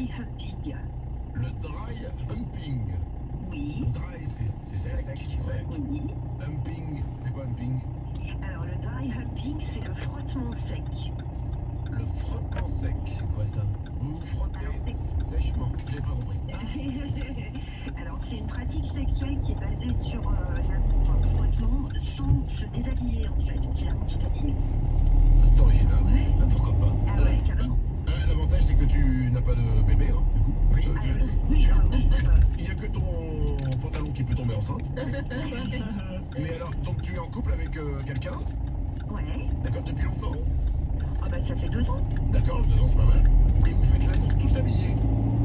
dry humping. Le dry humping. Oui. Dry, c'est sec. Oui. Humping, c'est quoi humping? Alors le dry humping, c'est le frottement sec. Le frottement sec. C'est quoi ça? Vous vous frottez sèchement. J'ai pas compris. Alors c'est une pratique sexuelle qui est basée sur le frottement sans se déshabiller en fait. C'est avant de s'habiller. C'est original. Ouais, bah pourquoi pas. Ah ouais, carrément. L'avantage, c'est que tu n'as pas de bébé, hein, du coup. Oui. Oui, Il n'y a que ton pantalon qui peut tomber enceinte. Mais alors, donc tu es en couple avec quelqu'un? ouais. D'accord, depuis longtemps? Ah bah ça fait 2 ans. D'accord, 2 ans, c'est pas mal. Et vous faites l'amour tout habillé?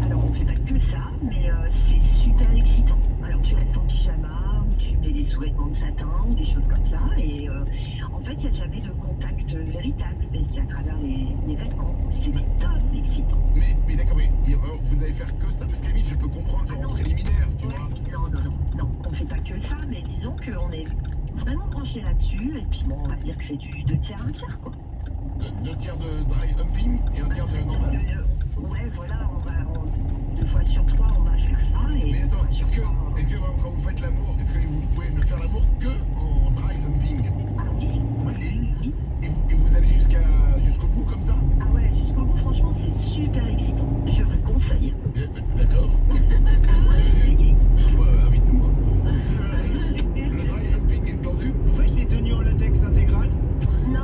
Alors on fait pas que ça, mais c'est super excitant. Alors tu restes en pyjama, ou tu mets des sous-vêtements de satin, ou des choses comme ça, et en fait il n'y a jamais de contact véritable, mais c'est à travers les vêtements. C'est top excitant. Mais d'accord, mais vous n'allez faire que ça? Parce qu'à la limite, je peux comprendre, genre en préliminaire, tu vois. Non, on fait pas que ça, mais disons qu'on est vraiment branché là-dessus, et puis bon, on va dire que c'est du 2 tiers, 1 tiers, quoi. 2 tiers de dry humping et 1 tiers de normal. Ouais, voilà, 2 fois sur 3, on va faire ça, et Mais attends, 2 fois est-ce sur que 3, quand vous faites l'amour, est-ce que vous pouvez ne faire l'amour que en dry humping? Ah oui, oui. Et vous allez jusqu'au bout comme ça? Ah ouais, jusqu'au bout, franchement, c'est super excitant. Je vous conseille. D'accord. Sois invite-nous. Le dry humping est tendu? Vous faites les tenues en latex intégrales? Non,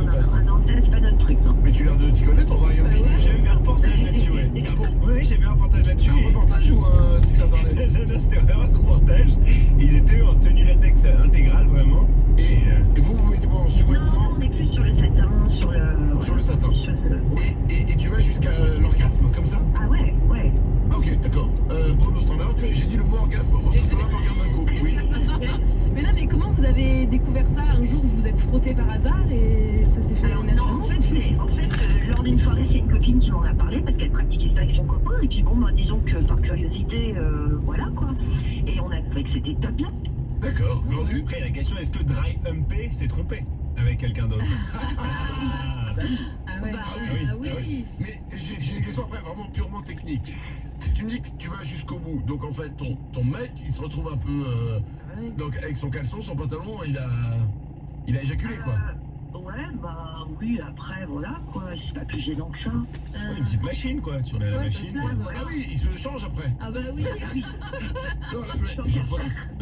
pas ça. c'est pas notre truc, non. Mais tu as l'air de t'y connaître en dry humping. J'ai vu un reportage là-dessus, ouais. Ah bon? Oui, j'ai vu un reportage là-dessus. Un reportage ou un site internet? Non, c'était vraiment un reportage. Ils étaient en tenue latex intégrale, vraiment. Et vous mettez quoi en Non, sous-vêtements? on est plus sur le satin, Sur le satin. Ouais. Et tu vas jusqu'à l'orgasme comme ça? Ah ouais. Ah, ok, d'accord. Chrono standard, j'ai dit le mot orgasme. Chrono standard, regarde un coup. Oui. Mais là, mais comment vous avez découvert ça? Un jour, vous vous êtes frotté par hasard et ça s'est fait Alors non, naturellement? en fait, lors d'une soirée, c'est une copine qui m'en a parlé parce qu'elle pratiquait ça avec son copain. Et puis bon, bah, disons que par curiosité, voilà quoi. Et on a trouvé que c'était top bien. D'accord, vendu. Après, la question, est-ce que dry humper s'est trompé avec quelqu'un d'autre? Ah ouais. Bah, oui. Mais j'ai une question après vraiment purement technique. Si tu me dis que tu vas jusqu'au bout, donc en fait ton mec il se retrouve un peu Ouais. donc avec son caleçon, son pantalon, il a éjaculé quoi. Ouais, bah oui, après, voilà quoi. C'est pas plus gênant que ça. Une petite machine, quoi. Tu mets à la Ouais, ça machine. se lave, ouais. Ah oui, il se change après. Ah bah oui. Non, là,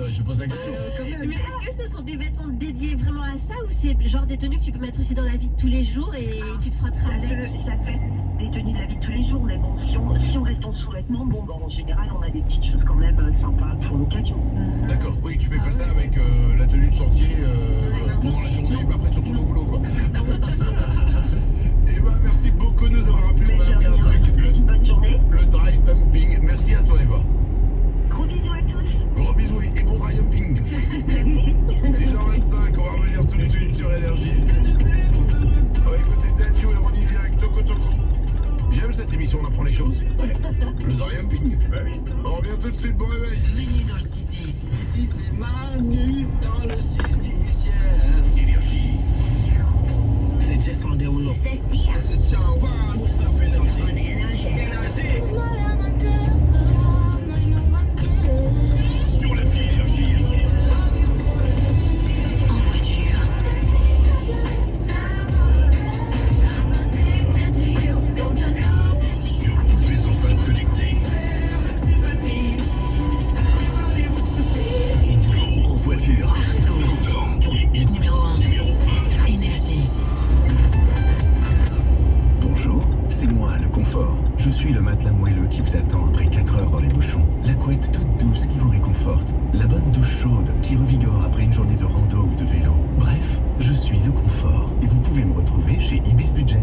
je pose la question. Quand même. Mais est-ce que ce sont des vêtements dédiés vraiment à ça ou c'est genre des tenues que tu peux mettre aussi dans la vie de tous les jours et tu te frotteras avec? Ça fait des tenues de la vie de tous les jours, mais bon, si on reste en sous-vêtements, bon, bah, en général, on a des petites choses quand même sympas pour l'occasion. D'accord, oui, tu fais pas ça avec la tenue de chantier pendant la journée, mais après tu retournes au boulot quoi. Et bah merci beaucoup de nous avoir rappelé, on a appris un truc, Bonne journée. le dry humping. Merci à toi Eva. Gros bisous à tous. Gros bisous et bon dry humping. C'est Jean 25, on va revenir tout de suite sur Énergie. On va écouter Dadju et Ronisia avec Toko Toko. J'aime cette émission, on apprend les choses. Le dry humping. Bah oui. On revient tout de suite, bon réveil. Manu dans le 6-10. Ici c'est Manu dans le 6-10. Yeah. Énergie. C'est Jess en déroulant. C'est si. C'est ça, on va pour ça, énergie. On est énergie. Énergie. Sur l'appli Énergie. En voiture. Sur toutes les enceintes connectées. Au boulot, en voiture. Dans tous les hits. Numéro 1. Numéro 1. Énergie. Bonjour, c'est moi, le confort. Je suis le matelas moelleux qui vous attend après 4 heures dans les bouchons. La couette toute douce qui vous réconforte. La bonne douche chaude qui revigore après une journée de rando ou de vélo. Bref, je suis le confort et vous pouvez me retrouver chez Ibis Budget.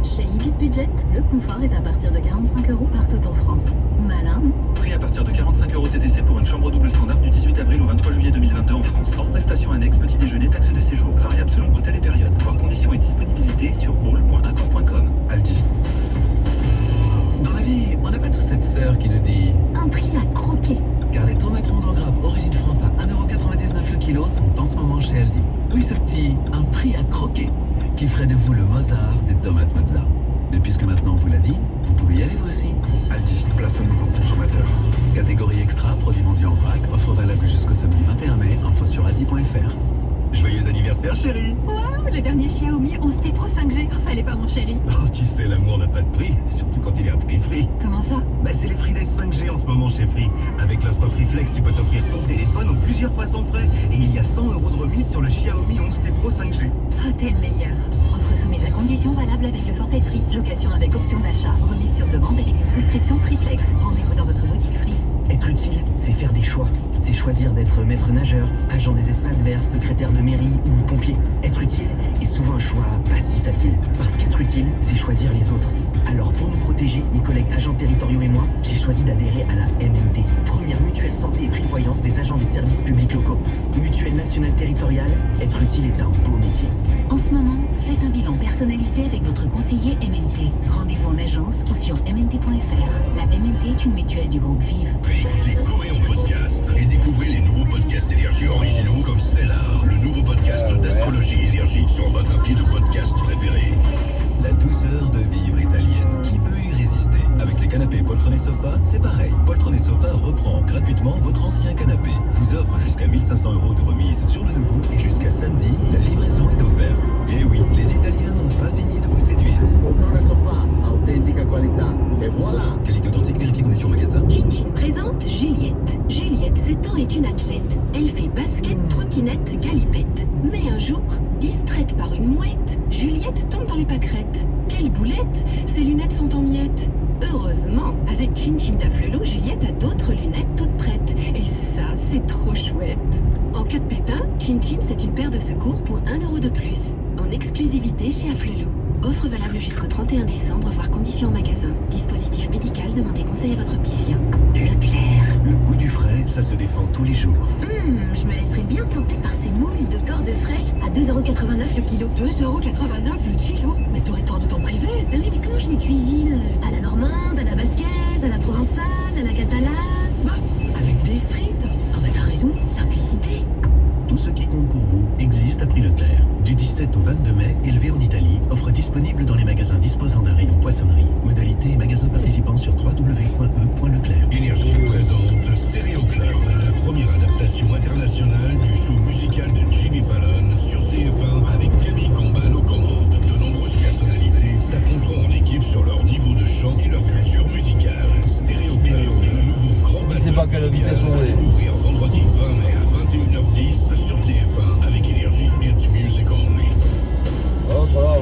Chez Ibis Budget, le confort est à partir de 45 € partout en France. Malin, non? Prix à partir de 45 € TTC pour une chambre double standard du 18 avril au 23 juillet 2022 en France. Hors prestation annexe, petit déjeuner, taxe de séjour. Variable selon hôtel et période. Voir conditions et disponibilité sur hall.accor.com. Aldi. Dans la vie, on n'a pas tous cette sœur qui nous dit un prix à croquer. car les tomates rondes en grappe origine France à 1,99 € le kilo sont en ce moment chez Aldi. Oui, ce petit un prix à croquer qui ferait de vous le Mozart des tomates mozza. Et puisque maintenant on vous l'a dit, vous pouvez y aller vous aussi. Aldi, place aux nouveaux consommateurs. Catégorie extra, produits vendus en vrac, offre valable jusqu'au samedi 21 mai, info sur aldi.fr. Joyeux anniversaire, chérie. Waouh, le dernier Xiaomi 11T Pro 5G. Fallait pas, mon chéri. Oh, tu sais, l'amour n'a pas de prix, surtout quand il est à prix Free. Comment ça? Bah, c'est les Free Days 5G en ce moment chez Free. Avec l'offre Free Flex, tu peux t'offrir ton téléphone en plusieurs fois sans frais. Et il y a 100 € de remise sur le Xiaomi 11T Pro 5G. Oh, t'es le meilleur. Offre soumise à conditions valable avec le forfait Free. Location avec option d'achat. Remise sur demande avec une souscription Free Flex. Rendez-vous dans votre boutique Free. Être utile, c'est faire des choix. C'est choisir d'être maître nageur, agent des espaces verts, secrétaire de mairie ou pompier. Être utile est souvent un choix pas si facile. Parce qu'être utile, c'est choisir les autres. Alors pour nous protéger, mes collègues agents territoriaux et moi, j'ai choisi d'adhérer à la MNT. Première mutuelle santé et prévoyance des agents des services publics locaux. Mutuelle nationale territoriale, être utile est un beau métier. En ce moment, faites un bilan personnalisé avec votre conseiller MNT. Rendez-vous en agence ou sur mnt.fr. La MNT est une mutuelle du groupe Vive. Écoutez Coréon Podcast et découvrez les nouveaux podcasts Énergie originaux comme Stellar, le nouveau podcast d'astrologie énergie sur votre appli de podcast préféré. La douceur de vivre italienne, qui peut y résister? Avec les canapés Poltron et Sofa, c'est pareil. Poltron et Sofa reprend gratuitement votre ancien canapé, vous offre jusqu'à 1500 € de remise sur le nouveau et jusqu'à samedi, la livraison est offerte. Et oui, les Italiens n'ont pas fini de vous séduire. Poltrona e sofà, autentica qualità. Et voilà. Qualité authentique, vérifie conditions magasin. Chichi présente Juliette. Juliette, 7 ans, est une athlète. Elle fait basket, trottinette, galipette. Mais un jour, distraite par une mouette, Juliette tombe dans les pâquerettes. Quelle boulette! Ses lunettes sont en miettes. Heureusement, avec Chin Chin Daflelou, Juliette a d'autres lunettes toutes prêtes. Et ça, c'est trop chouette. En cas de pépin, Chin Chin, c'est une paire de secours pour 1 € de plus. En exclusivité chez Afflelou. Offre valable jusqu'au 31 décembre, voire conditions en magasin. Dispositif médical, demandez conseil à votre opticien. Leclerc. Le goût du frais, ça se défend tous les jours. Je me laisserais bien tenter par ces moules de corde fraîche à 2,89 € le kilo. 2,89 € le kilo? Mais t'aurais tort de t'en priver. Oui, mais comment je les cuisine? À la normande, à la basquaise, à la provençale, à la catalane? Bah, avec des frites. Ah bah t'as raison, simplicité. Tout ce qui compte pour vous existe à prix Leclerc. Du 17 au 22 mai, élevé en Italie, offre disponible dans les magasins disposant d'un rayon poissonnerie. Modalité et magasins participants sur www.e.leclerc. Énergie présente Stereo Club, la première adaptation internationale du show musical de Jimmy Fallon sur TF1 avec Camille Combal aux commandes. De nombreuses personnalités s'affronteront en équipe sur leur niveau de chant et leur culture musicale. Stereo Club, le nouveau grand battle. Je sais pas à quelle vitesse on à est. découvrir vendredi 20 mai à 21h10 sur TF1 avec Énergie It's Music Only. Oh, voilà,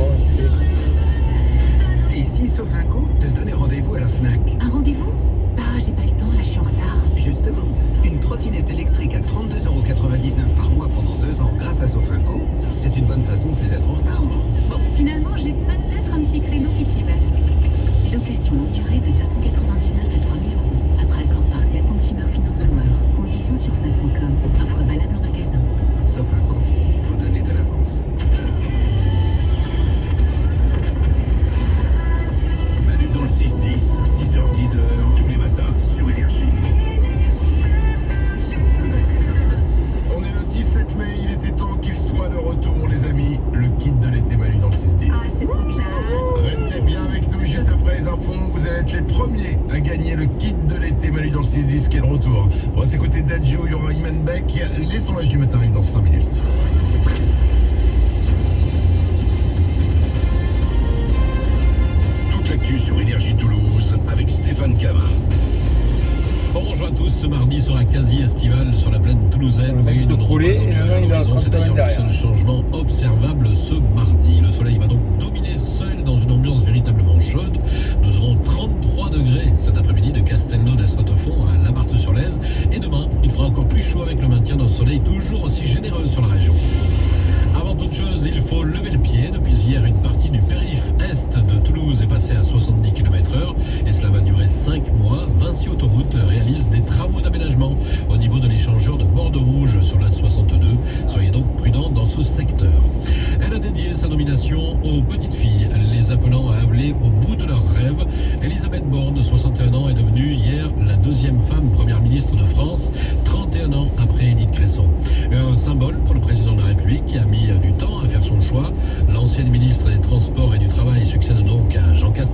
Et si Sofinco te donnait rendez-vous à la FNAC? Un rendez-vous? Bah, j'ai pas le temps, là, je suis en retard. Justement, une trottinette électrique à 32,99 € par mois pendant 2 ans grâce à Sofinco, c'est une bonne façon de plus être en retard. Bon, finalement, j'ai peut-être un petit créneau qui se libère. Location longue durée de 299 à 3000 €. Après accord partiel Consumer Finance Loueur. Conditions sur fnac.com. Offre valable en magasin. Sofinco, faut donner de l'avance. Manu dans le 6-10, 6h-10h, tous les matins sur Énergie. On est le 17 mai, il était temps qu'il soit de retour, les amis. Le kit de l'été Manu dans le 6-10. Ah, c'est trop classe. Restez bien avec nous juste après les infos. Vous allez être les premiers à gagner le kit de l'été Manu dans le 6-10 qui est de retour. On va s'écouter Dadju, il y aura Iman Beck. Les sondages du matin arrivent dans 5 minutes. Toute l'actu sur Énergie Toulouse avec Stéphane Camin. Bonjour à tous, ce mardi sera quasi estival sur la plaine toulousaine, mais de nombreux couler, et nuages à il a l'horizon. C'est d'ailleurs le derrière. seul changement observable ce mardi. Le soleil va donc dominer seul dans une ambiance véritablement chaude. Nous aurons 33 degrés cet après-midi de Castelnau d'Estratefond à Lamarthe-sur-Lèze. Et demain, il fera encore plus chaud avec le maintien d'un soleil toujours aussi généreux sur la région. Avant toute chose, il faut lever le pied. Depuis hier, une partie du périph' est de Toulouse est passée à 70 km/h et cela va durer 5 mois. Vinci Autoroute réalise des travaux d'aménagement au niveau de l'échangeur de Bordeaux Rouge sur la 62. Soyez donc prudents dans ce secteur. Elle a dédié sa nomination aux petites filles, les appelant à aller au bout de leurs rêves. Elisabeth Borne, 61 ans, est devenue hier la deuxième femme première ministre de France, 31 ans après Édith Cresson. Un symbole pour le président de la République qui a mis du temps à faire son choix. L'ancienne ministre des Transports et du Travail succède donc à Jean Castex.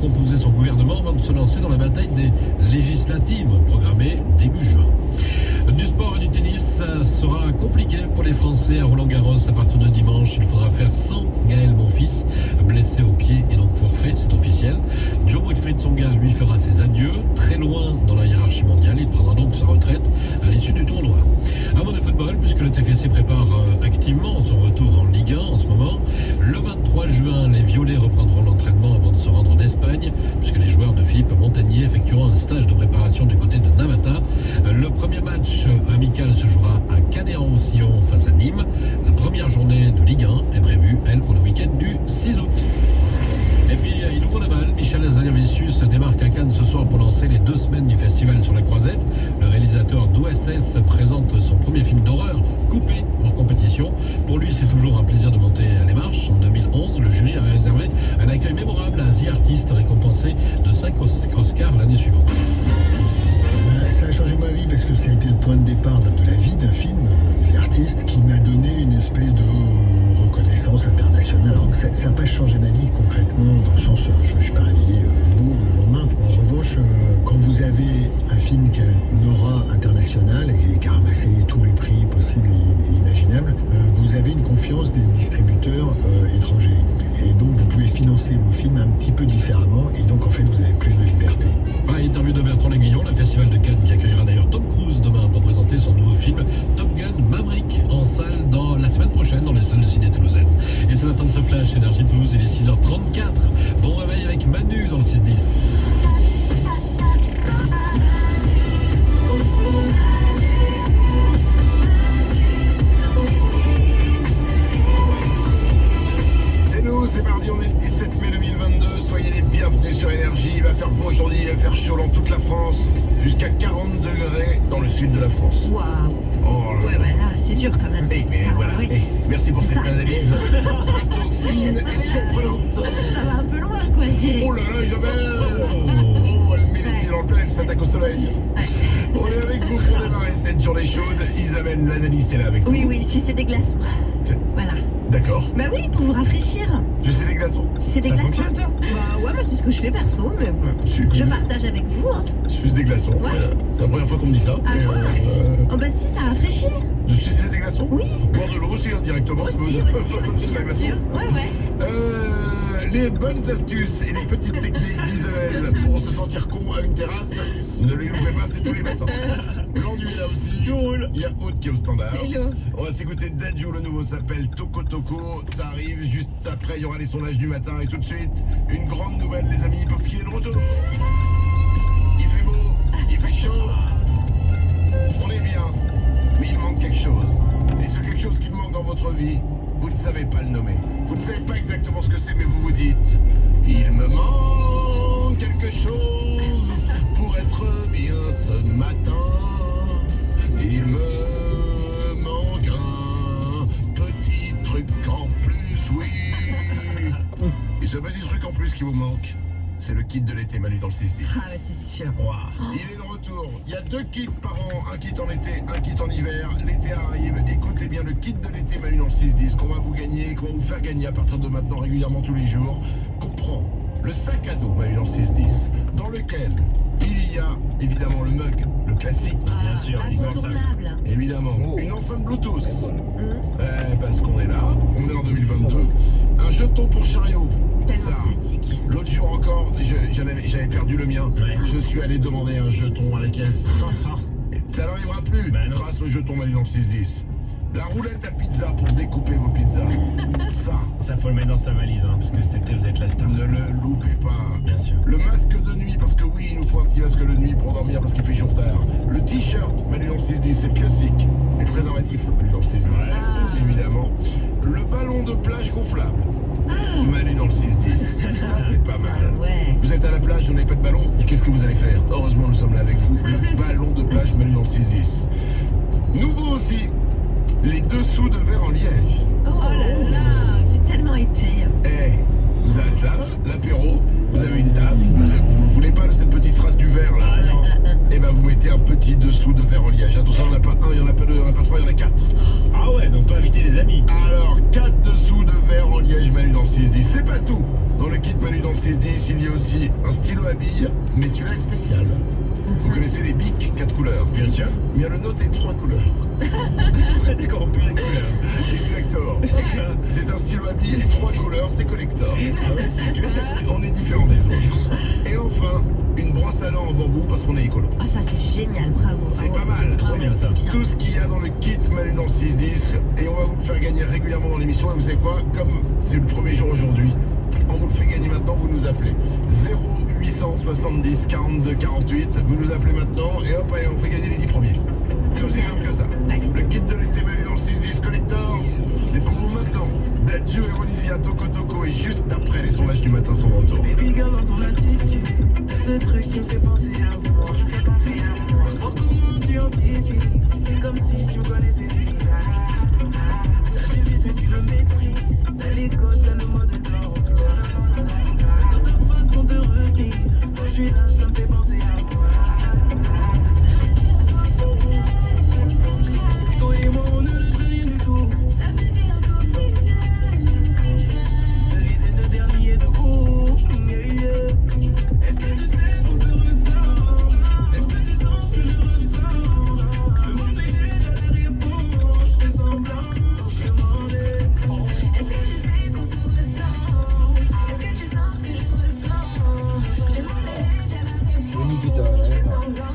recomposer son gouvernement avant de se lancer dans la bataille des législatives programmées début juin. Du sport et du tennis, ça sera compliqué pour les Français à Roland-Garros à partir de dimanche. Il faudra faire sans Gaël Monfils, blessé au pied et donc forfait, c'est officiel. Jo-Wilfried Tsonga, lui, fera ses adieux, très loin dans la hiérarchie mondiale. Il prendra donc sa retraite à l'issue du tournoi. Un mot de football, puisque le TFC prépare activement son retour en Ligue 1 en ce moment. Le 23 juin, les Violets reprendront l'entraînement avant de se rendre en Espagne, puisque les joueurs de Philippe Montagnier effectueront un stage de préparation du côté de Navata. Le premier match amical se jouera à Canet-en-Roussillon face à Nîmes. La première journée de Ligue 1 est prévue, elle, pour le week-end du 6 août. Et puis, il ouvre la balle. Michel Azanavicius démarque à Cannes ce soir pour lancer les 2 semaines du festival sur la Croisette. Le réalisateur d'OSS présente son premier film d'horreur coupé hors compétition. Pour lui, c'est toujours un plaisir de monter les marches. En 2011, le jury a réservé un accueil mémorable à The Artist, récompensé de 5 Oscars l'année suivante. Ça a changé ma vie parce que ça a été le point de départ de la vie d'un film, The Artist, qui m'a donné une espèce de reconnaissance internationale. Alors ça n'a pas changé ma vie concrètement, dans le sens je ne suis pas réveillé beau le lendemain. En revanche, quand vous avez un film qui a une aura internationale et qui a ramassé tous les prix possibles et imaginables, vous avez une confiance des distributeurs étrangers. Et donc vous pouvez financer vos films un petit peu différemment et donc en fait vous avez plus de liberté. Interview de Bertrand L'Aiguillon, le festival de Cannes qui accueillera d'ailleurs Tom Cruise demain pour présenter son nouveau film Top Gun Maverick en salle dans la semaine prochaine dans les salles de ciné toulousaines. Et c'est la fin de ce flash Énergie Toulouse, il est 6h34. Bon réveil avec Manu dans le 6-10. C'est mardi, on est le 17 mai 2022, soyez les bienvenus sur Énergie, il va faire beau aujourd'hui, il va faire chaud dans toute la France, jusqu'à 40 degrés dans le sud de la France. Waouh. Oh là ouais, bah là, c'est dur quand même. Mais voilà, oui. Merci pour cette analyse plutôt fine et surprenante. Ça va un peu loin, quoi, je dirais. Oh là là, Isabelle. Oh, elle met les pieds dans le plat, elle s'attaque au soleil. On est avec vous pour démarrer cette journée chaude. Isabelle, l'analyste est là avec nous. Oui, sucer des glaçons. Voilà. D'accord. Bah oui, pour vous rafraîchir. Sucer des glaçons. Sucer des glaçons. Bah ouais, mais c'est ce que je fais perso, mais bon. Je partage avec vous. Hein. Sucer des glaçons. Ouais. C'est la première fois qu'on me dit ça. Ah oh bah si, ça rafraîchit. De sucer des glaçons. Oui. Boire de l'eau aussi indirectement. Aussi, bien sûr. Ouais. Les bonnes astuces et les petites techniques d'Isabelle pour se sentir con à une terrasse, ne les loupez pas, c'est tous les matins. L'ennui là aussi. Tout roule. Il y a Aude qui est au standard. Hello. On va s'écouter Dadju, le nouveau s'appelle Toko Toko. Ça arrive juste après, il y aura les sondages du matin et tout de suite, une grande nouvelle les amis, parce qu'il est de retour. Il fait beau, il fait chaud. On est bien, mais il manque quelque chose. Et ce quelque chose qui manque dans votre vie, vous ne savez pas le nommer. Vous ne savez pas exactement ce que c'est, mais vous vous dites « Il me manque quelque chose pour être bien ce matin. Il me manque un petit truc en plus, oui. » Et ce petit truc en plus qui vous manque, c'est le kit de l'été Manu dans le 6-10. Ah ouais, c'est sûr. Wow. Il est de retour. Il y a 2 kits par an, un kit en été, un kit en hiver. L'été arrive. Écoutez bien le kit de l'été Manu dans le 6-10 qu'on va vous gagner, qu'on va vous faire gagner à partir de maintenant régulièrement tous les jours. Comprend le sac à dos Manu dans le 6-10 dans lequel il y a évidemment le mug, le classique. Bien sûr, incontournable. Évidemment. Une enceinte Bluetooth. Parce qu'on est là, on est en 2022. Un jeton pour chariot. Tellement pratique. L'autre jour encore, j'avais perdu le mien. Ouais. Je suis allé demander un jeton à la caisse. Ça n'arrivera plus grâce au jeton Manu dans le 6-10. La roulette à pizza pour découper vos pizzas. Ça faut le mettre dans sa valise, hein, parce que cet été vous êtes la star. Ne le loupez pas. Bien sûr. Le masque de nuit, parce que oui, il nous faut un petit masque de nuit pour dormir parce qu'il fait jour tard. Le t-shirt Manu dans le 6-10, c'est le classique. Les préservatifs Manu dans le 6-10, évidemment. Le ballon de plage gonflable. Manu dans le 6-10. Ça, c'est pas mal. Ouais. Vous êtes à la plage, vous n'avez pas de ballon, et qu'est-ce que vous allez faire? Heureusement, nous sommes là avec vous. Le ballon de plage Manu dans le 6-10. Nouveau aussi, les dessous de verre en liège. Oh là là, c'est tellement été. Vous êtes là, l'apéro, vous avez une table, vous voulez pas de cette petite trace du verre là? Et ben vous mettez un petit dessous de verre en liège. Attention, il n'y en a pas 1, il n'y en a pas 2, il n'y en a pas 3, il y en a 4. Ah ouais, donc pas inviter les amis. Alors, 4 dessous de verre en liège Manu dans le 6-10. 610. C'est pas tout. Dans le kit Manu dans le 610, il y a aussi un stylo à billes, mais celui-là est spécial. Vous connaissez les bics 4 couleurs? Bien sûr. Bien le nôtre est 3 couleurs. D'accord, on peut les couleurs. Exactement. C'est un stylo à billes et 3 couleurs, c'est collector. Ah ouais, c'est clair. On est différents des autres. Et enfin, une brosse à dents en bambou parce qu'on est écolo. Ah, ça c'est génial, bravo. C'est pas mal. Trop bien ça. Tout ce qu'il y a dans le kit Manu dans le 610 et on va vous le faire gagner régulièrement dans l'émission. Et vous savez quoi? Comme c'est le premier jour aujourd'hui, on vous le fait gagner maintenant, vous nous appelez 0870 42 48, vous nous appelez maintenant et hop, allez, on fait gagner les 10 premiers. C'est aussi simple que ça. Le kit de l'été Manu dans le 610 collector, c'est pour vous maintenant. Dadju et Ronisia, Toco Toco et juste après les sondages du matin sont de retour. Baby girl dans ton attitude, ce truc qui me fait penser à moi. Oh, comment tu anticipes, c'est comme si tu me connaissais déjà. T'as des vices mais tu le maîtrises, t'as les codes, t'as le mode d'emploi. Ta façon de redire, quand je suis là ça me fait penser à moi. Toi et moi on ne lâche rien du tout. Celui des deux derniers debout. Est-ce que tu sais qu'on se ressent? Est-ce que tu sens ce que je ressens? Je demandais, j'ai déjà la réponse. Je fais semblant, je demandais. Est-ce que tu sais qu'on se ressent? Est-ce que tu sens ce que je ressens? Je demandais déjà la réponse. Nikita, Je fais ouais. semblant.